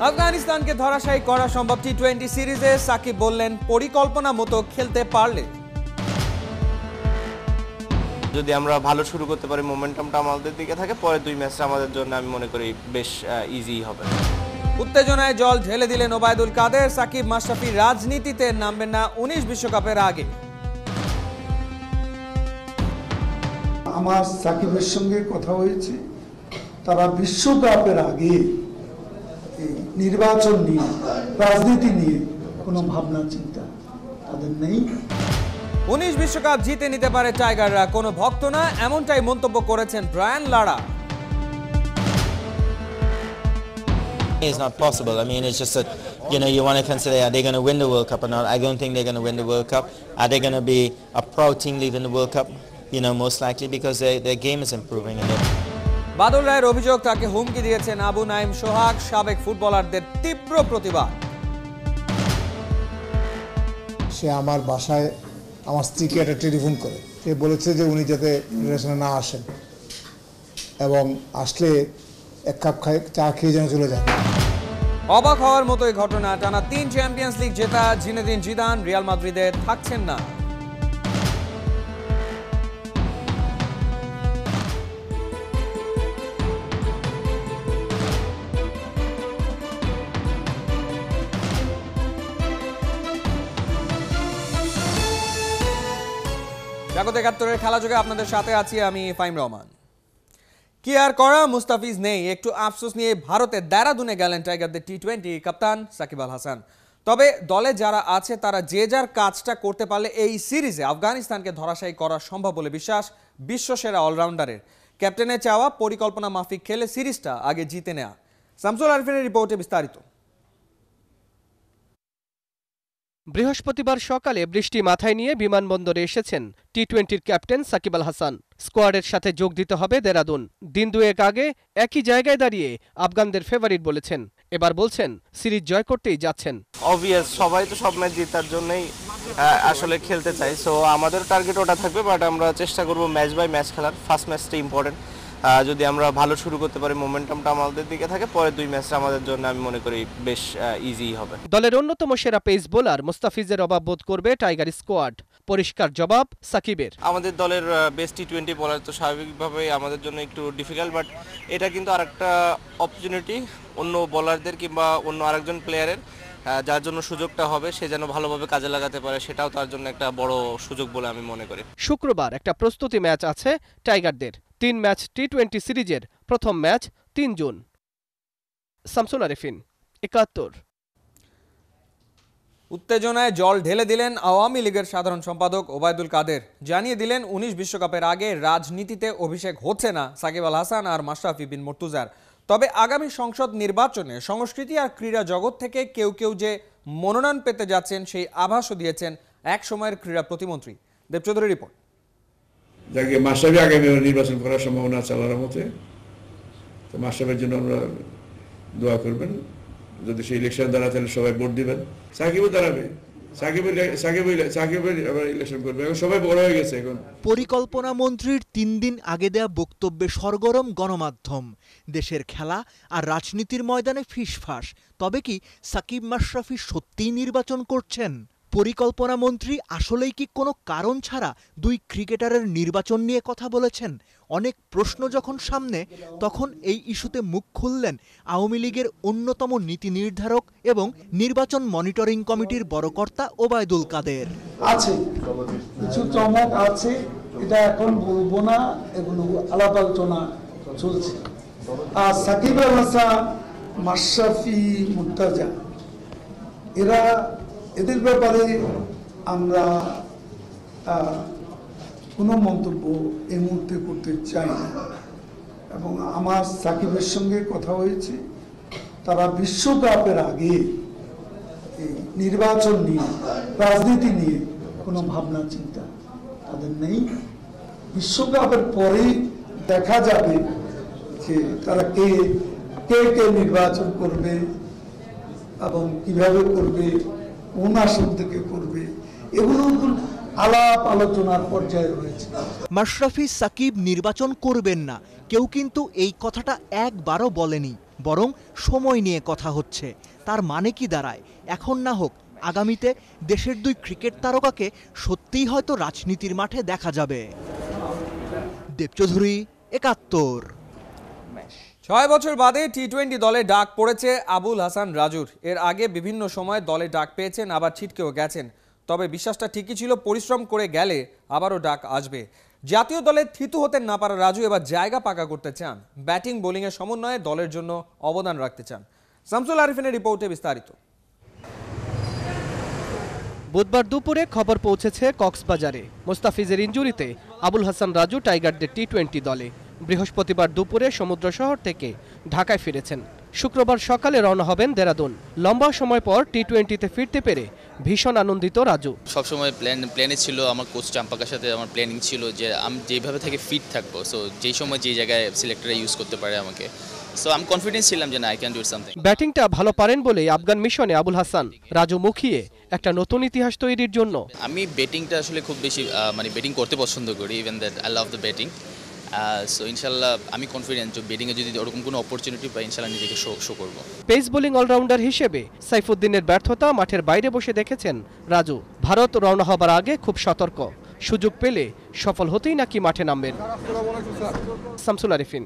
আফগানিস্তানকে ধরাশায়ী করা সম্ভব টি-20 সিরিজে সাকিব বললেন পরিকল্পনা মতো খেলতে পারলে যদি আমরা ভালো শুরু করতে পারি, মোমেন্টামটা আমাদের দিকে থাকে, পরে দুই ম্যাচটা আমাদের জন্য আমি মনে করি বেশ ইজি হবে। উত্তেজনায় জল ঢেলে দিলেন ওবায়দুল কাদের। সাকিব মাশরাফি রাজনীতিতে নামবেন না 19 বিশ্বকাপের আগে। আমার সাকিবের সঙ্গে কথা হয়েছে, তারা বিশ্বকাপের আগে নির্বাচন নিয়ে, রাজনীতি নিয়ে কোনো ভাবনা চিন্তা তাদের নেই। 19 বিশ্বকাপ জিতে নিতে পারে টাইগাররা, কোনো ভক্ত না, এমনটাই মন্তব্য করেছেন Brian Lara. It's not possible. I mean, it's just that, you want to consider, are they going to win the World Cup or not? I don't think they're going to win the World Cup. Are they going to be a proud team leading the World Cup? Most likely because their game is improving. বাদল রায়ের অভিযোগ, তাকে হুমকি দিয়েছেন আবু নাইম সোহাগ। সাবেক ফুটবলারদের তীব্র প্রতিবাদ। সে আমার বাসায় আমার স্ত্রীকে একটা টেলিফোন করে সে বলেছে যে উনি যাতে রিলেশনে না আসেন এবং আসলে এক কাপ চা খেয়ে যেন চলে যায়। অবাক হওয়ার মতোই ঘটনা। টানা 3 চ্যাম্পিয়ন্স লিগ জেতা জিনেদিন জিদান রিয়াল মাদ্রিদে থাকছেন না। স্বাগত ৭১-এর খেলা যোগে আপনাদের সাথে আছি আমি ফাইম রহমান। কি আর করা, মুস্তাফিজ নেই। একটু আফসোস নিয়ে ভারতে দেরাদুনে গেলেন টাইগারদের টি-20 কাপ্তান সাকিব আল হাসান। তবে দলে যারা আছে তারা যে যার কাজটা করতে পারলে এই সিরিজে আফগানিস্তানকে ধরাশায়ী করা সম্ভব বলে বিশ্বাস বিশ্বসেরা অলরাউন্ডারের। ক্যাপ্টেনের চাওয়া পরিকল্পনা মাফিক খেলে সিরিজটা আগে জিতে নেওয়া। শামসুল আরিফিনের রিপোর্টে বিস্তারিত। বৃহস্পতিবার সকালে বৃষ্টি মাথায় নিয়ে বিমানবন্দরে এসেছেন টি-20-র ক্যাপ্টেন সাকিব আল হাসান। স্কোয়াডের সাথে যোগ দিতে হবে দেরাদুন। দিন দুয়েক আগে একই জায়গায় দাঁড়িয়ে আফগানদের ফেভারিট বলেছেন, এবার বলছেন সিরিজ জয় করতেই যাচ্ছেন। অবভিয়াস, সবাই তো সব ম্যাচ জেতার জন্যই আসলে খেলতে চাই, সো আমাদের টার্গেট ওটা থাকবে, বাট আমরা চেষ্টা করব ম্যাচ বাই ম্যাচ খেলার। ফার্স্ট ম্যাচটা ইম্পর্টেন্ট, যদি আমরা ভালো শুরু করতে পারি, মোমেন্টামটা আমাদের দিকে থাকে, পরে দুই ম্যাচটা আমাদের জন্য আমি মনে করি বেশ ইজি হবে। দলের অন্যতম সেরা পেস বোলার মুস্তাফিজের অভাব বোধ করবে টাইগার স্কোয়াড। পরিষ্কার জবাব সাকিবের। আমাদের দলের বেস্ট টি-20 বোলার তো স্বাভাবিকভাবেই আমাদের জন্য একটু ডিফিকাল্ট, বাট এটা কিন্তু আরেকটা অপরচুনিটি অন্য বোলারদের কিংবা অন্য আরেকজন প্লেয়ারের, যার জন্য সুযোগটা হবে সে যেন ভালোভাবে কাজে লাগাতে পারে, সেটাও তার জন্য একটা বড় সুযোগ বলে আমি মনে করি। শুক্রবার একটা প্রস্তুতি ম্যাচ আছে টাইগারদের। 3 ম্যাচ টি-20 সিরিজের প্রথম ম্যাচ 3 জুন। শামসুল আরিফিন, ৭১। উত্তেজনায় জল ঢেলে দিলেন আওয়ামী লীগের সাধারণ সম্পাদক ওবায়দুল কাদের। জানিয়ে দিলেন 19 বিশ্বকাপের আগে রাজনীতিতে অভিষেক হচ্ছে না সাকিব আল হাসান আর মাশরাফি বিন মুর্তজার। তবে আগামী সংসদ নির্বাচনে সংস্কৃতি আর ক্রীড়া জগৎ থেকে কেউ কেউ যে মনোনয়ন পেতে যাচ্ছেন সেই আভাসও দিয়েছেন এক সময়ের ক্রীড়া প্রতিমন্ত্রী। দেবচৌধুরী রিপোর্ট। যাকে মাশরাফি আগামী নির্বাচন করার সম্ভাবনা আছে আল্লাহর রহমতে, তো মাশরাফির জন্য আমরা দোয়া করবেন। যদি সেই ইলেকশন দাঁড়ায় তাহলে সবাই ভোট দিবেন। সাকিবও দাঁড়াবে, সাকিবের ইলেকশন করবে, এখন সবাই বড় হয়ে গেছে। এখন পরিকল্পনা মন্ত্রীর 3 দিন আগে দেয়া বক্তব্যে সরগরম গণমাধ্যম। দেশের খেলা আর রাজনীতির ময়দানে ফিসফাস। তবে কি সাকিব মাশরাফি সত্যিই নির্বাচন করছেন? পরিকল্পনা মন্ত্রী আসলেই কি কোনো কারণ ছাড়া 2 ক্রিকেটারের নির্বাচন নিয়ে কথা বলেছেন? অনেক প্রশ্ন যখন সামনে, তখন এই ইস্যুতে মুখ খুললেন আওয়ামী লীগের অন্যতম নীতি নির্ধারক এবং নির্বাচন মনিটরিং কমিটির বড় কর্তা ওবায়দুল কাদের। আছে কিছু চমক আছে, এটা এখন বলবো না, এগুলো আলাপ আলোচনা চলছে। আর সাকিব আল হাসান, মাশরাফি, মুর্তজা, এদের ব্যাপারে আমরা কোনো মন্তব্য এই মুহূর্তে করতে চাই না। এবং আমার সাকিবের সঙ্গে কথা হয়েছে, তারা বিশ্বকাপের আগে নির্বাচন নিয়ে, রাজনীতি নিয়ে কোনো ভাবনা চিন্তা তাদের নেই। বিশ্বকাপের পরেই দেখা যাবে যে তারা কে নির্বাচন করবে এবং কিভাবে করবে, কোন আসন থেকে করবে, এগুলো আলাপ আলোচনার পর্যায়ে রয়েছে। মাশরাফি সাকিব নির্বাচন করবেন না, কেউ কিন্তু এই কথাটা একবারও বলেনি, বরং সময় নিয়ে কথা হচ্ছে। তার মানে কি দাঁড়ায়, এখন না হোক আগামীতে দেশের দুই ক্রিকেট তারকাকে সত্যিই হয়তো রাজনীতির মাঠে দেখা যাবে। দেবচৌধুরী, ৭১। ৬ বছর বাদে টি-20 দলে ডাক পড়েছে আবুল হাসান রাজুর। এর আগে বিভিন্ন সময় দলে ডাক পেয়েছেন, আবার ছিটকেও গেছেন। তবে বিশ্বাসটা ঠিকই ছিল, পরিশ্রম করে গেলে আবারও ডাক আসবে। জাতীয় দলে থিতু হতে না পারা রাজু এবার জায়গা পাকা করতে চান। ব্যাটিং বোলিংয়ের সমন্বয়ে দলের জন্য অবদান রাখতে চান। শামসুল আরিফিনের রিপোর্টে বিস্তারিত। বুধবার দুপুরে খবর পৌঁছেছে কক্সবাজারে। মোস্তাফিজের ইনজুরিতে আবুল হাসান রাজু টাইগারদের টি-20 দলে। বৃহস্পতিবার দুপুরে সমুদ্র শহর থেকে ঢাকায় ফিরেছেন। শুক্রবার সকালে রওনা হবেন দেরাদুন। লম্বা সময় পর টি-20তে ফিরতে পেরে ভীষণ আনন্দিত রাজু। সবসময় প্ল্যানে ছিল, আমার কোচ চাম্পাকার সাথে আমার প্ল্যানিং ছিল যে আমি যেভাবে থেকে ফিট থাকবো, সো যেই সময় যে জায়গায় সিলেক্টররা ইউজ করতে পারে আমাকে, সো আমি কনফিডেন্স ছিলাম যে না, আই ক্যান ডু সামথিং। ব্যাটিংটা ভালো পারেন বলেই আফগান মিশনে আবুল হাসান রাজু মুখিয়ে একটা নতুন ইতিহাস তৈরির জন্য। আমি ব্যাটিংটা আসলে খুব বেশি ব্যাটিং করতে পছন্দ করি, even that I love the batting. So ইনশাল্লাহ আমি কনফিডেন্ট যে ব্যাটিংয়ে যদি ওরকম কোনো অপরচুনিটি পাই, ইনশাল্লাহ নিজেকে শো করব। পেস বোলিং অলরাউন্ডার হিসেবে সাইফুদ্দিনের ব্যর্থতা মাঠের বাইরে বসে দেখেছেন রাজু। ভারত রওনা হবার আগে খুব সতর্ক, সুযোগ পেলে সফল হতেই নাকি মাঠে নামবেন। শামসুল আরিফিন,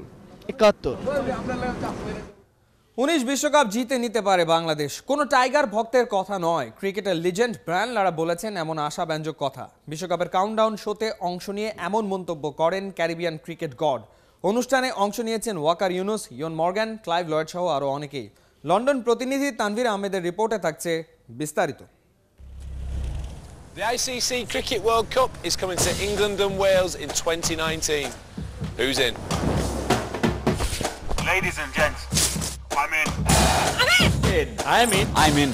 ৭১। 19 বিশ্বকাপ জিতে নিতে পারে বাংলাদেশ, কোনো টাইগার ভক্তের কথা নয়। ক্রিকেটের লিজেন্ড ব্রায়ান লারা বলেছেন এমন আশাব্যঞ্জক কথা। বিশ্বকাপের কাউন্টডাউন শোতে অংশ নিয়ে এমন মন্তব্য করেন ক্যারিবিয়ান ক্রিকেট গড। অনুষ্ঠানে অংশ নিয়েছেন Waqar Younis, Eoin Morgan, Clive Lloyd সহ আরও অনেকেই। লন্ডন প্রতিনিধি তানভীর আহমেদের রিপোর্টে থাকছে বিস্তারিত। The ICC Cricket World Cup is coming to England and Wales in 2019. Who's in? Ladies and gents, I'm in. I'm in.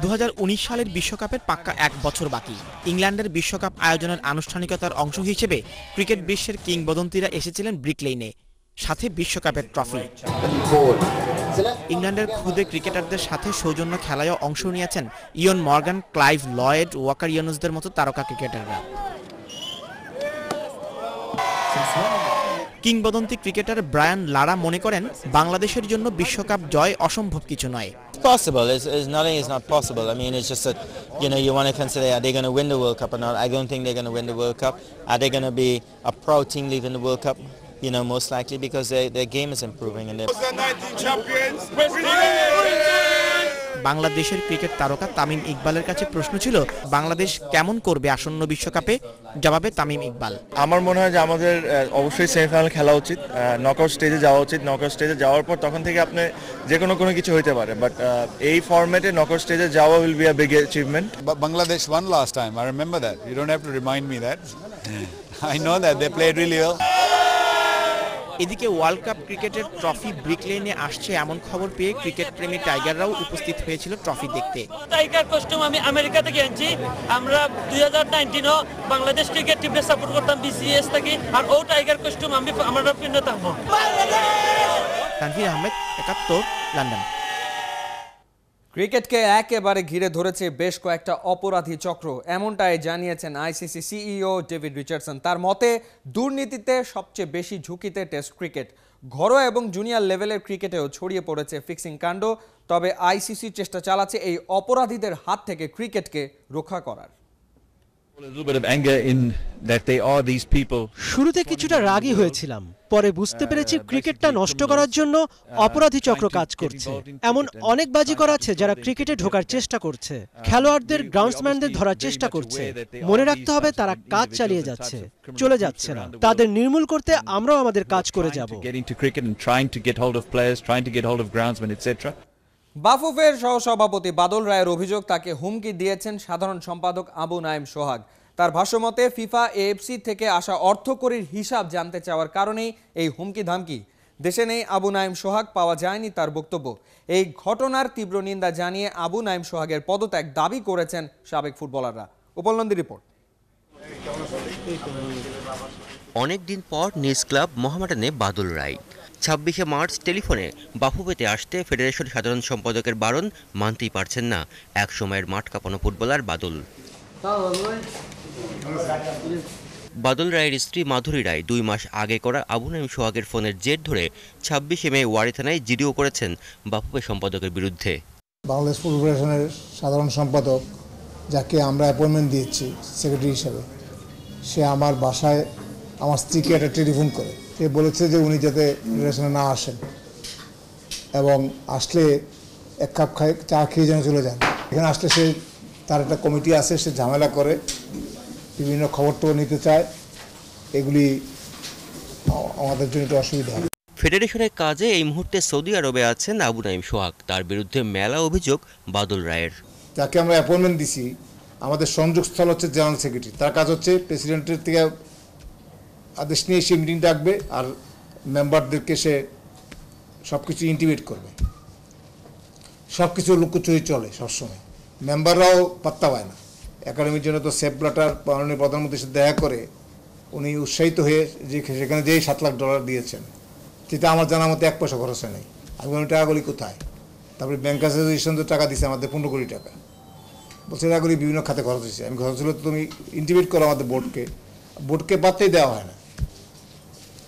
2019 সালের বিশ্বকাপের পাক্কা 1 বছর বাকি। ইংল্যান্ডের বিশ্বকাপ আয়োজনের আনুষ্ঠানিকতার অংশ হিসেবে ক্রিকেট বিশ্বের কিংবদন্তিরা এসেছিলেন ব্রিক লেইনে, সাথে বিশ্বকাপের ট্রফি। ইংল্যান্ডের খুদে ক্রিকেটারদের সাথে সৌজন্য খেলায়ও অংশ নিয়েছেন ইয়ন মর্গ্যান, ক্লাইভ লয়েড, ওয়াকার ইউনুসদের মতো তারকা ক্রিকেটাররা। কিংবদন্তি ক্রিকেটার ব্রায়ান লারা মনে করেন বাংলাদেশের জন্য বিশ্বকাপ জয় অসম্ভব কিছু নয়। Possible. Nothing is not possible. I mean, it's just that, you want to consider, are they going to win the World Cup or not? I don't think they're going to win the World Cup. Are they going to be a proud team leaving the World Cup? Most likely because their game is improving. And বাংলাদেশের cricket তারকা তামিম ইকবালের কাছে প্রশ্ন ছিল বাংলাদেশ কেমন করবে আসন্ন বিশ্বকাপে। জবাবে তামিম ইকবাল, আমার মনে হয় যে আমাদের অবশ্যই সেমিফাইনাল খেলা উচিত, নকআউট স্টেজে যাওয়া উচিত। নকআউট স্টেজে যাওয়ার পর তখন থেকে আপনি যে কোনো কিছু হতে পারে, বাট এই ফরম্যাটে নকআউট স্টেজে যাওয়া will be a big achievement. Bangladesh won last time. I remember that. You don't have to remind me that. I know that they played really well. এদিকে ওয়ার্ল্ড কাপ ক্রিকেটের ট্রফি ব্রিক লেনে আসছে এমন খবর পেয়ে cricket প্রেমী টাইগাররাও উপস্থিত হয়েছিল ট্রফি দেখতে। টাইগার কস্টিউম আমি আমেরিকা থেকে আনছি। আমরা 2019 বাংলাদেশ ক্রিকেট টিমকে সাপোর্ট করতাম বিসিএস থেকে, আর ও টাইগার কস্টিউম আমরা পিনে থাকবো। তানভীর আহমেদ, ৭১, লন্ডন। ক্রিকেটকে একেবারে ঘিরে ধরেছে বেশ কয়েকটা অপরাধী চক্র, এমনটাই জানিয়েছেন আইসিসি সিইও ডেভিড রিচার্ডসন। তার মতে দুর্নীতিতে সবচেয়ে বেশি ঝুঁকিতে টেস্ট ক্রিকেট। ঘরোয়া এবং জুনিয়র লেভেলের ক্রিকেটেও ছড়িয়ে পড়েছে ফিক্সিং কাণ্ড। তবে আইসিসি চেষ্টা চালাচ্ছে এই অপরাধীদের হাত থেকে ক্রিকেটকে রক্ষা করার। শুরুতে কিছুটা রাগী হয়েছিলাম, পরে বুঝতে পেরেছি ক্রিকেটটা নষ্ট করার জন্য অপরাধী চক্র কাজ করছে। এমন অনেক বাজিকর আছে যারা ক্রিকেটে ঢোকার চেষ্টা করছে, খেলোয়াড়দের, গ্রাউন্ডসম্যানদের ধরার চেষ্টা করছে। মনে রাখতে হবে তারা কাজ চালিয়ে যাচ্ছে, চলে যাচ্ছে না। তাদের নির্মূল করতে আমরাও আমাদের কাজ করে যাব। বাফুফের সহসভাপতি বাদল রায়ের অভিযোগ, তাকে হুমকি দিয়েছেন সাধারণ সম্পাদক আবু নাইম সোহাগ। তার ভাষ্যমতে ফিফা এএফসি থেকে আসা অর্থকড়ির হিসাব জানতে চাওয়ার কারণেই এই হুমকি ধামকি। দেশে নেই আবু নাইম সোহাগ, পাওয়া যায়নি তার বক্তব্য। এই ঘটনার তীব্র নিন্দা জানিয়ে আবু নাইম সোহাগের পদত্যাগ দাবি করেছেন সাবেক ফুটবলাররা। উপলব্ধি রিপোর্ট। অনেকদিন পর নিজ ক্লাব মোহামেডানে বাদল রায়। 26শে মার্চ টেলিফোনে বাফুফেতে আসতে ফেডারেশন সাধারণ সম্পাদকের বারণ মানতেই পারছেন না এক সময়ের মাঠ কাঁপানো ফুটবলার বাদল। বাদল রায়ের স্ত্রী মাধুরী রায় 2 মাস আগে করা আবু নাইম সোহাগের ফোনের জের ধরে 26 মে ওয়ারী থানায় জিডিও করেছেন বাফুফে সম্পাদকের বিরুদ্ধে। বাংলাদেশ ফুটবল ফেডারেশনের সাধারণ সম্পাদক, যাকে আমরা অ্যাপয়েন্টমেন্ট দিয়েছি সেক্রেটারি হিসাবে, সে আমার বাসায় আমার স্ত্রীকে একটা টেলিফোন করে। সে বলেছে যে উনি যাতে রিলেশনে না আসেন এবং আসলে 1 কাপ চা খেয়ে যেন চলে যান। এখানে আসলে সে তার একটা কমিটি আছে, সে ঝামেলা করে, বিভিন্ন খবর টবর নিতে চায়, এগুলি আমাদের জন্য একটু অসুবিধা হয়। ফেডারেশনের কাজে এই মুহূর্তে সৌদি আরবে আছেন আবু নাইম সোহাগ। তার বিরুদ্ধে মেলা অভিযোগ বাদল রায়ের। যাকে আমরা অ্যাপয়েন্টমেন্ট দিছি, আমাদের সংযোগস্থল হচ্ছে জেনারেল সেক্রেটারি। তার কাজ হচ্ছে প্রেসিডেন্টের থেকে আদেশ নিয়ে সে মিটিং ডাকবে আর মেম্বারদেরকে সে সব কিছু ইন্টিমেট করবে। সব কিছু লুকোচুরি চলে সবসময়, মেম্বাররাও পাত্তা পায় না। একাডেমির জন্য তো সেফ ব্লাটার মাননীয় প্রধানমন্ত্রীর সাথে দেখা করে উনি উৎসাহিত হয়ে যে সেখানে যেই $7 লাখ দিয়েছেন, যেটা আমার জানা মতো 1 পয়সা খরচ হয় নাই। আমি বলি টাকাগুলি কোথায়? তারপরে ব্যাংক অ্যাসোসিয়েশন তো টাকা দিচ্ছে আমাদের 15 কোটি টাকা, বলছে টাকাগুলি বিভিন্ন খাতে খরচ হয়েছে। আমি খরচ হলে তো তুমি ইন্টিমেট করো আমাদের বোর্ডকে পাত্তাই দেওয়া হয় না।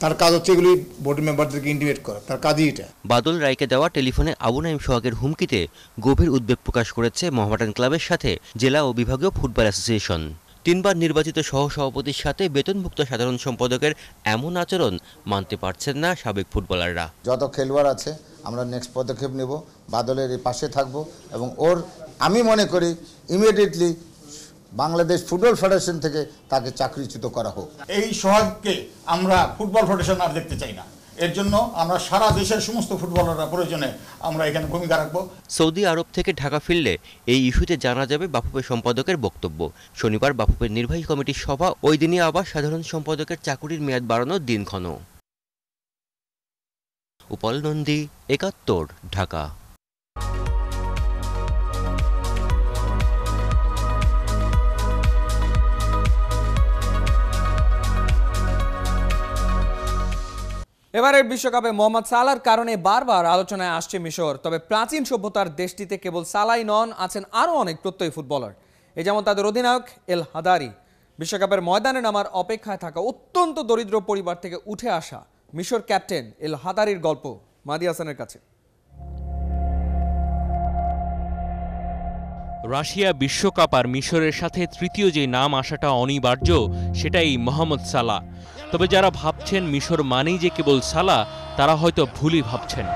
তার কাজ হচ্ছে এগুলি বোর্ড মেম্বারদেরকে ইন্টিমেট করা, তার কাজই এটা। বাদল রায়কে দেওয়া টেলিফোনে আবু নাইম সোহাগের হুমকিতে গভীর উদ্বেগ প্রকাশ করেছে মোহামেডান ক্লাবের সাথে জেলা ও বিভাগীয় ফুটবল অ্যাসোসিয়েশন। 3 বার নির্বাচিত সহসভাপতির সাথে বেতনভুক্ত সাধারণ সম্পাদকের এমন আচরণ মানতে পারছেন না সাবেক ফুটবলাররা। যত খেলোয়াড় আছে আমরা নেক্সট পদক্ষেপ নেব, বাদলের পাশে থাকব এবং আমি মনে করি ইমিডিয়েটলি বাংলাদেশ ফুটবল ফেডারেশন থেকে তাকে চাকরিচ্যুত করা হোক। এই সোহাগকে আমরা ফুটবল ফেডারেশন আর দেখতে চাই না। এর জন্য আমরা সারা দেশের সমস্ত ফুটবলাররা প্রয়োজনে আমরা এখানে ভূমিকা রাখব। সৌদি আরব থেকে ঢাকা ফিরলে এই ইস্যুতে জানা যাবে বাফুফে সম্পাদকের বক্তব্য। শনিবার বাফুফের নির্বাহী কমিটির সভা, ওই দিনই আবার সাধারণ সম্পাদকের চাকুরির মেয়াদ বাড়ানোর দিনক্ষণ। উপল নন্দী, 71, ঢাকা। এবারের বিশ্বকাপে মোহাম্মদ সালাহর কারণে বারবার আলোচনায় আসছে মিশর। তবে প্রাচীন সভ্যতার দেশটিতে কেবল সালাই নন, আছেন আরও অনেক প্রত্যয়ী ফুটবলার। এই যেমন তাদের অধিনায়ক এল হাদারি। বিশ্বকাপের ময়দানে নামার অপেক্ষায় থাকা অত্যন্ত দরিদ্র পরিবার থেকে উঠে আসা মিশর ক্যাপ্টেন এল হাদারির গল্প মাদি হাসানের কাছে। রাশিয়া বিশ্বকাপ আর মিশরের সাথে তৃতীয় যে নাম আসাটা অনিবার্য, সেটাই মোহাম্মদ সালাহ। তবে যারা ভাবছেন মিশর মানেই যে কেবল সালাহ, তারা হয়তো ভুলই ভাবছেন।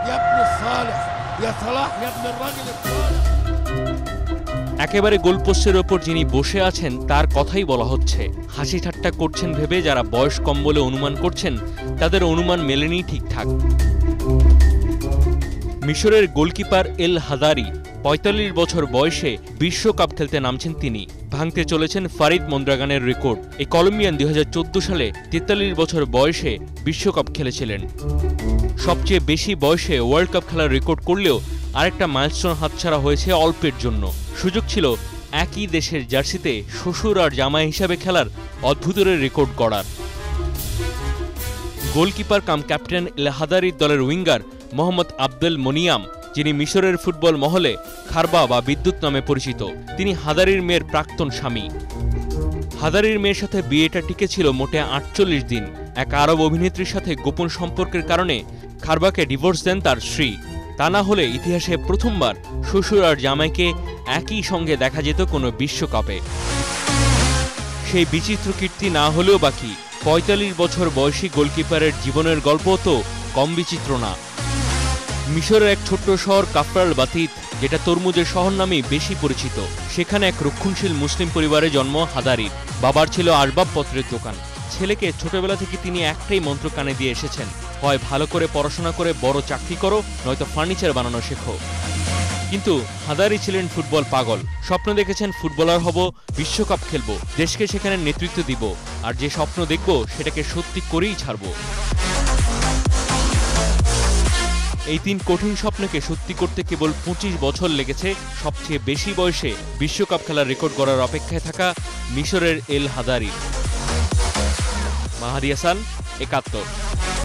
একেবারে গোলপোস্টের ওপর যিনি বসে আছেন তার কথাই বলা হচ্ছে। হাসি ঠাট্টা করছেন ভেবে যারা বয়স কম বলে অনুমান করছেন, তাদের অনুমান মেলেনি ঠিকঠাক। মিশরের গোলকিপার এল হাদারি 45 বছর বয়সে বিশ্বকাপ খেলতে নামছেন তিনি। ভাঙতে চলেছেন ফারিদ মন্দ্রাগানের রেকর্ড। এই কলম্বিয়ান 2014 সালে 43 বছর বয়সে বিশ্বকাপ খেলেছিলেন। সবচেয়ে বেশি বয়সে ওয়ার্ল্ড কাপ খেলার রেকর্ড করলেও আরেকটা মাইলস্টোন হাতছাড়া হয়েছে অল্পের জন্য। সুযোগ ছিল একই দেশের জার্সিতে শ্বশুর আর জামাই হিসাবে খেলার অদ্ভুতের রেকর্ড গড়ার। গোলকিপার কাম ক্যাপ্টেন এল হাদারির দলের উইঙ্গার মোহাম্মদ আব্দুল মনিয়াম, যিনি মিশরের ফুটবল মহলে খারবা বা বিদ্যুৎ নামে পরিচিত, তিনি হাদারির মেয়ের প্রাক্তন স্বামী। হাদারির মেয়ের সাথে বিয়েটা টিকেছিল মোটে 48 দিন। এক আরব অভিনেত্রীর সাথে গোপন সম্পর্কের কারণে খারবাকে ডিভোর্স দেন তার স্ত্রী। তা না হলে ইতিহাসে প্রথমবার শ্বশুর আর জামাইকে একই সঙ্গে দেখা যেত কোনো বিশ্বকাপে। সেই বিচিত্র কীর্তি না হলেও বাকি 45 বছর বয়সী গোলকিপারের জীবনের গল্প তো কম বিচিত্র না। মিশরের এক ছোট্ট শহর কাফরাল বাতিত, যেটা তরমুজের শহর নামেই বেশি পরিচিত, সেখানে এক রক্ষণশীল মুসলিম পরিবারে জন্ম হাদারির। বাবার ছিল আসবাবপত্রের দোকান। ছেলেকে ছোটবেলা থেকে তিনি একটাই মন্ত্র কানে দিয়ে এসেছেন, হয় ভালো করে পড়াশোনা করে বড় চাকরি করো, নয়তো ফার্নিচার বানানো শেখো। কিন্তু হাদারি ছিলেন ফুটবল পাগল। স্বপ্ন দেখেছেন ফুটবলার হব, বিশ্বকাপ খেলব, দেশকে সেখানে নেতৃত্ব দিব, আর যে স্বপ্ন দেখব সেটাকে সত্যি করেই ছাড়ব। এই 3 কঠিন স্বপ্নকে সত্যি করতে কেবল 25 বছর লেগেছে সবচেয়ে বেশি বয়সে বিশ্বকাপ খেলার রেকর্ড গড়ার অপেক্ষায় থাকা মিশরের এল হাদারি। মাহাদি হাসান, 71।